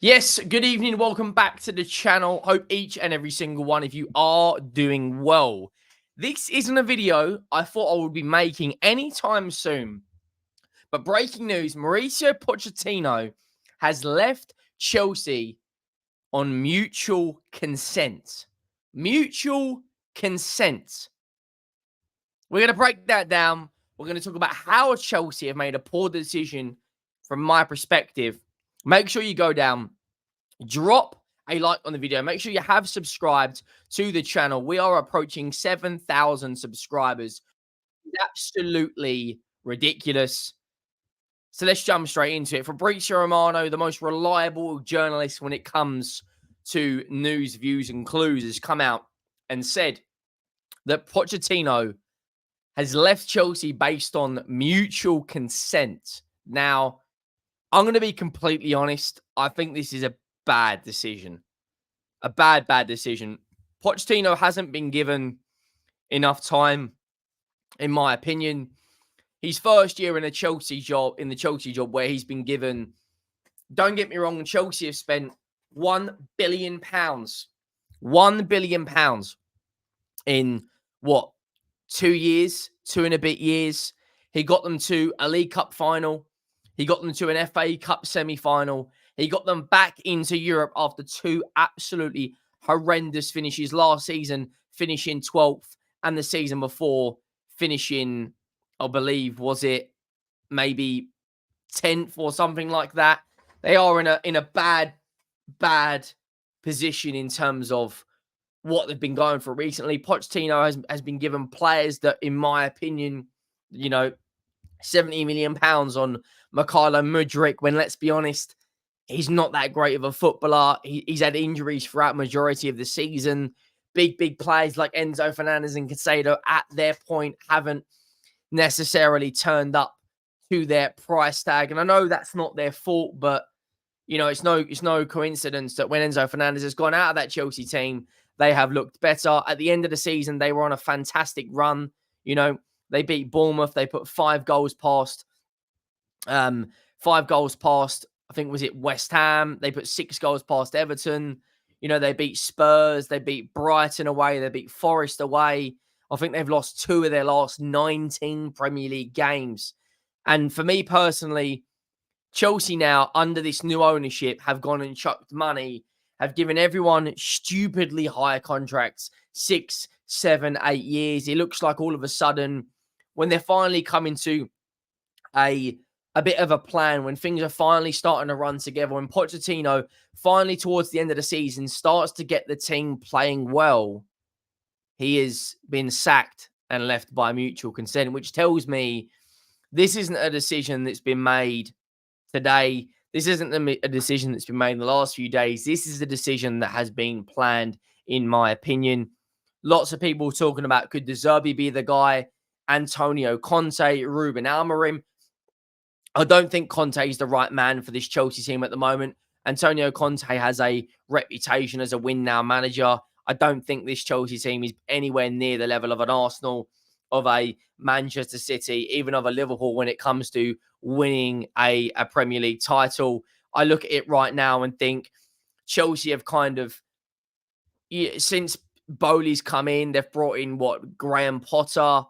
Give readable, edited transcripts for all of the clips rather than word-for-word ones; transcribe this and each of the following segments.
Yes, good evening. Welcome back to the channel. Hope each and every single one of you are doing well. This isn't a video I thought I would be making anytime soon. But breaking news, Mauricio Pochettino has left Chelsea on mutual consent. Mutual consent. We're going to break that down. We're going to talk about how Chelsea have made a poor decision from my perspective. Make sure you go down, drop a like on the video. Make sure you have subscribed to the channel. We are approaching 7,000 subscribers. It's absolutely ridiculous. So let's jump straight into it. Fabrizio Romano, the most reliable journalist when it comes to news, views, and clues, has come out and said that Pochettino has left Chelsea based on mutual consent. Now, I'm going to be completely honest. I think this is a bad decision. A bad decision. Pochettino hasn't been given enough time, in my opinion. His first year in the Chelsea job, where he's been given, don't get me wrong, Chelsea have spent £1 billion. £1 billion in what? 2 years, 2 and a bit years. He got them to a League Cup final. He got them to an FA Cup semi-final. He got them back into Europe after 2 absolutely horrendous finishes last season, finishing 12th, and the season before finishing, I believe, was it maybe 10th or something like that. They are in a bad position in terms of what they've been going for recently. Pochettino has been given players that, in my opinion, £70 million on Mykhailo Mudryk, when, let's be honest, he's not that great of a footballer. He's had injuries throughout majority of the season. Big players like Enzo Fernandez and Caicedo at their point haven't necessarily turned up to their price tag. And I know that's not their fault, but it's no coincidence that when Enzo Fernandez has gone out of that Chelsea team, they have looked better. At the end of the season, they were on a fantastic run. They beat Bournemouth. They put 5 goals past. 5 goals past, I think, was it West Ham? They put 6 goals past Everton. They beat Spurs. They beat Brighton away. They beat Forest away. I think they've lost 2 of their last 19 Premier League games. And for me personally, Chelsea now, under this new ownership, have gone and chucked money, have given everyone stupidly higher contracts, 6, 7, 8 years. It looks like all of a sudden, when they're finally coming to a bit of a plan, when things are finally starting to run together, when Pochettino finally towards the end of the season starts to get the team playing well, he has been sacked and left by mutual consent, which tells me this isn't a decision that's been made today. This isn't a decision that's been made in the last few days. This is a decision that has been planned, in my opinion. Lots of people talking about, could De Zerbi be the guy? Antonio Conte, Ruben Amorim. I don't think Conte is the right man for this Chelsea team at the moment. Antonio Conte has a reputation as a win-now manager. I don't think this Chelsea team is anywhere near the level of an Arsenal, of a Manchester City, even of a Liverpool when it comes to winning a Premier League title. I look at it right now and think Chelsea have kind of, since Bowley's come in, they've brought in Graham Potter.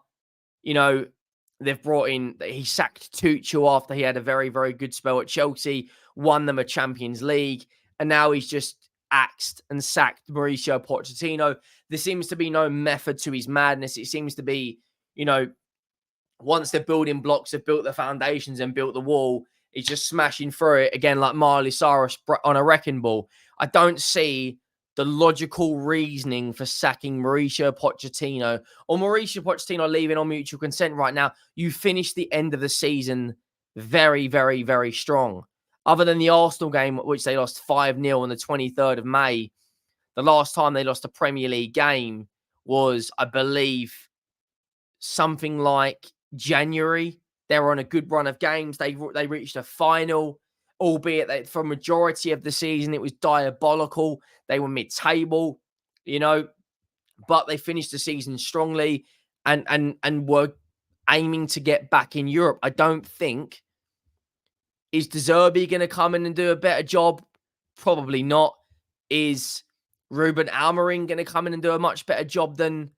They've brought in, he sacked Tuchel after he had a very, very good spell at Chelsea, won them a Champions League, and now he's just axed and sacked Mauricio Pochettino. There seems to be no method to his madness. It seems to be, once the building blocks have built the foundations and built the wall, he's just smashing through it again like Miley Cyrus on a wrecking ball. I don't see the logical reasoning for sacking Mauricio Pochettino or Mauricio Pochettino leaving on mutual consent right now. You finish the end of the season very, very, very strong. Other than the Arsenal game, which they lost 5-0 on the 23rd of May, the last time they lost a Premier League game was, I believe, something like January. They were on a good run of games. They reached a final, albeit that for a majority of the season, it was diabolical. They were mid-table, but they finished the season strongly and were aiming to get back in Europe. I don't think, is De Zerbi going to come in and do a better job Probably not. Is Ruben Almiron going to come in and do a much better job than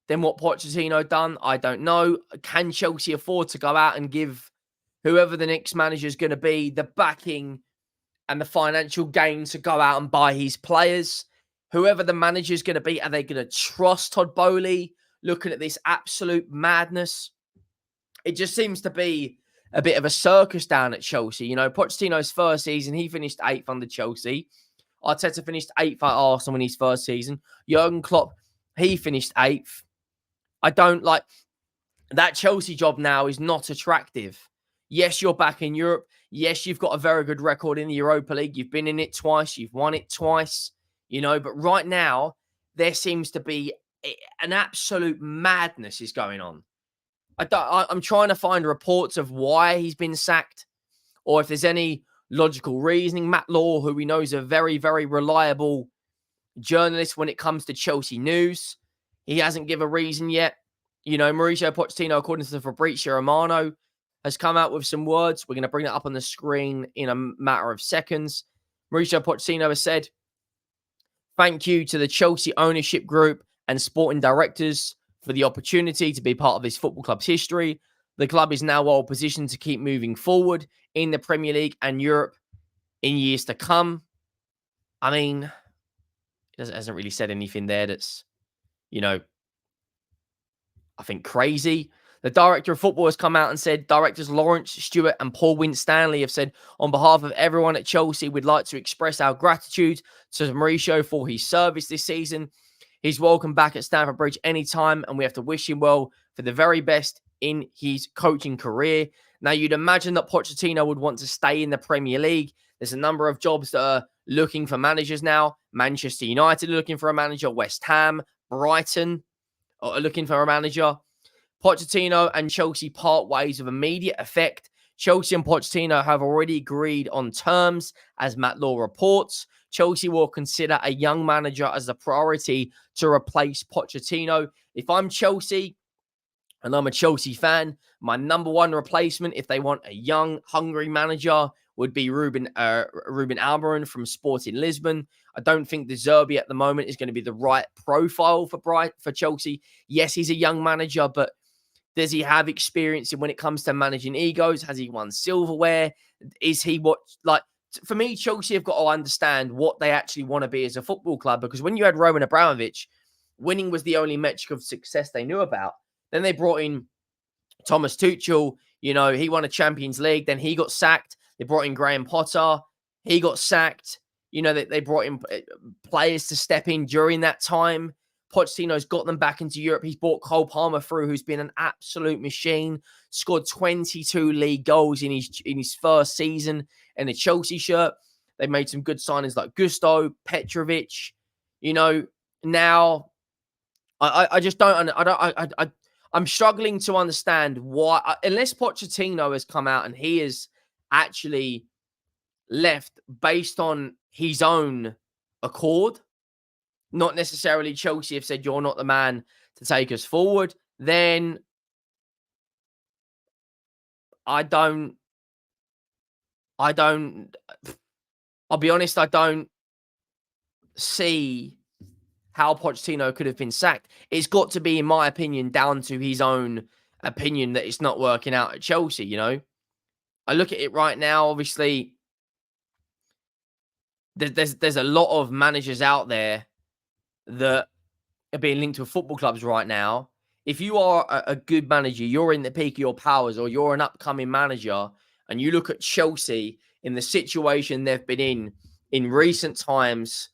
what Pochettino done? I don't know. Can Chelsea afford to go out and give whoever the next manager is going to be the backing and the financial gain to go out and buy his players? Whoever the manager is going to be, are they going to trust Todd Bowley? Looking at this absolute madness, it just seems to be a bit of a circus down at Chelsea. You know, Pochettino's first season, he finished 8th under Chelsea. Arteta finished 8th at Arsenal in his first season. Jurgen Klopp, he finished 8th. I don't like that Chelsea job now is not attractive. Yes, you're back in Europe. Yes, you've got a very good record in the Europa League. You've been in it twice. You've won it twice. You know, but right now, there seems to be an absolute madness is going on. I'm trying to find reports of why he's been sacked or if there's any logical reasoning. Matt Law, who we know is a very, very reliable journalist when it comes to Chelsea news, he hasn't given a reason yet. You know, Mauricio Pochettino, according to Fabrizio Romano, has come out with some words. We're going to bring it up on the screen in a matter of seconds. Mauricio Pochettino has said, "Thank you to the Chelsea ownership group and sporting directors for the opportunity to be part of this football club's history. The club is now well positioned to keep moving forward in the Premier League and Europe in years to come." I mean, it hasn't really said anything there that's, you know, I think crazy. The director of football has come out and said, directors Lawrence Stewart and Paul Winstanley have said, on behalf of everyone at Chelsea, we'd like to express our gratitude to Mauricio for his service this season. He's welcome back at Stamford Bridge anytime, and we have to wish him well for the very best in his coaching career. Now, you'd imagine that Pochettino would want to stay in the Premier League. There's a number of jobs that are looking for managers now. Manchester United are looking for a manager. West Ham, Brighton are looking for a manager. Pochettino and Chelsea part ways of immediate effect. Chelsea and Pochettino have already agreed on terms, as Matt Law reports. Chelsea will consider a young manager as a priority to replace Pochettino. If I'm Chelsea and I'm a Chelsea fan, my number one replacement, if they want a young, hungry manager, would be Ruben Almiron from Sporting Lisbon. I don't think De Zerbi at the moment is going to be the right profile for Chelsea. Yes, he's a young manager, but does he have experience when it comes to managing egos? Has he won silverware? Is he what, like, for me, Chelsea have got to understand what they actually want to be as a football club, because when you had Roman Abramovich, winning was the only metric of success they knew about. Then they brought in Thomas Tuchel. You know, he won a Champions League. Then he got sacked. They brought in Graham Potter. He got sacked. You know, they brought in players to step in during that time. Pochettino's got them back into Europe. He's brought Cole Palmer through, who's been an absolute machine. Scored 22 league goals in his first season in a Chelsea shirt. They made some good signings like Gusto, Petrovic. You know, now I just don't. I'm struggling to understand why, unless Pochettino has come out and he has actually left based on his own accord. Not necessarily Chelsea have said, you're not the man to take us forward. Then I'll be honest, I don't see how Pochettino could have been sacked. It's got to be, in my opinion, down to his own opinion that it's not working out at Chelsea, you know? I look at it right now, obviously, there's a lot of managers out there that are being linked with football clubs right now. If you are a good manager, you're in the peak of your powers, or you're an upcoming manager, and you look at Chelsea in the situation they've been in recent times,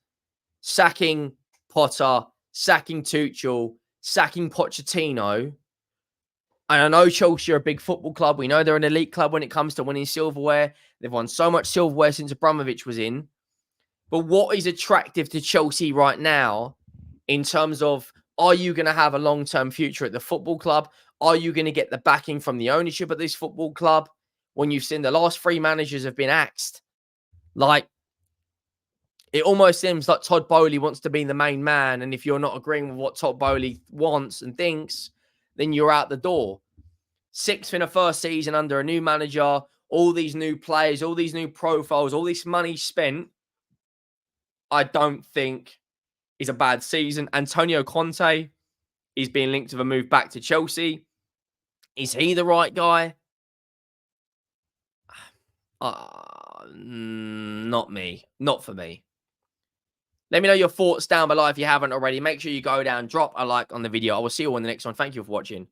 sacking Potter, sacking Tuchel, sacking Pochettino. And I know Chelsea are a big football club. We know they're an elite club when it comes to winning silverware. They've won so much silverware since Abramovich was in. But what is attractive to Chelsea right now in terms of, are you going to have a long-term future at the football club? Are you going to get the backing from the ownership of this football club when you've seen the last 3 managers have been axed? Like, it almost seems like Todd Bowley wants to be the main man. And if you're not agreeing with what Todd Bowley wants and thinks, then you're out the door. 6th in a first season under a new manager, all these new players, all these new profiles, all this money spent. I don't think is a bad season. Antonio Conte is being linked with a move back to Chelsea. Is he the right guy? Not me. Not for me. Let me know your thoughts down below if you haven't already. Make sure you go down, drop a like on the video. I will see you all in the next one. Thank you for watching.